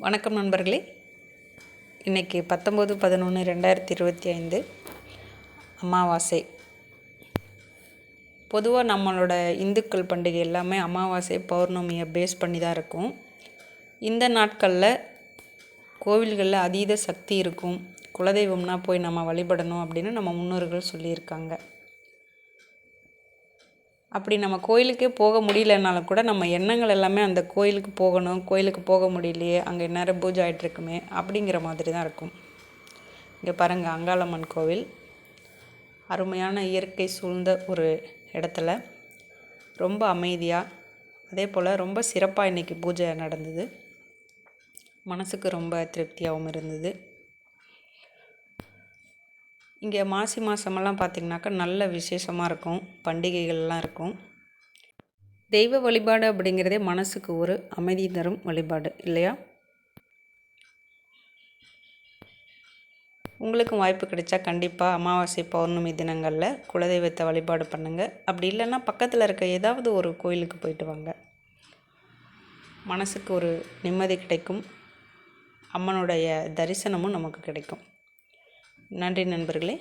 வணக்கம் நண்பர்களே. இன்றைக்கி 19/11/2025 அமாவாசை. பொதுவாக நம்மளோட இந்துக்கள் பண்டிகை எல்லாமே அமாவாசை பௌர்ணமியை பேஸ் பண்ணி தான் இருக்கும். இந்த நாட்களில் கோவில்களில் அதீத சக்தி இருக்கும், குலதெய்வம்னா போய் நம்ம வழிபடணும் அப்படின்னு நம்ம முன்னோர்கள் சொல்லியிருக்காங்க. அப்படி நம்ம கோயிலுக்கே போக முடியலனாலும் கூட நம்ம எண்ணங்கள் எல்லாமே அந்த கோயிலுக்கு போகணும், கோயிலுக்கு போக முடியலையே, அங்கே நேரம் பூஜை ஆகிட்டுருக்குமே அப்படிங்கிற மாதிரி தான் இருக்கும். இங்கே பாருங்கள், அங்காளம்மன் கோவில் அருமையான இயற்கை சூழ்ந்த ஒரு இடத்துல ரொம்ப அமைதியாக, அதே போல் ரொம்ப சிறப்பாக இன்றைக்கி பூஜை நடந்தது. மனசுக்கு ரொம்ப திருப்தியாகவும் இருந்தது. இங்கே மாசி மாதமெல்லாம் பார்த்திங்கனாக்கா நல்ல விசேஷமாக இருக்கும், பண்டிகைகள்லாம் இருக்கும். தெய்வ வழிபாடு அப்படிங்கிறதே மனசுக்கு ஒரு அமைதி தரும் வழிபாடு இல்லையா? உங்களுக்கும் வாய்ப்பு கிடைச்சா கண்டிப்பாக அமாவாசை பௌர்ணமி தினங்களில் குலதெய்வத்தை வழிபாடு பண்ணுங்கள். அப்படி இல்லைன்னா பக்கத்தில் இருக்க ஏதாவது ஒரு கோயிலுக்கு போயிட்டு வாங்க. மனசுக்கு ஒரு நிம்மதி கிடைக்கும், அம்மனுடைய தரிசனமும் நமக்கு கிடைக்கும். நன்றி நண்பர்களே.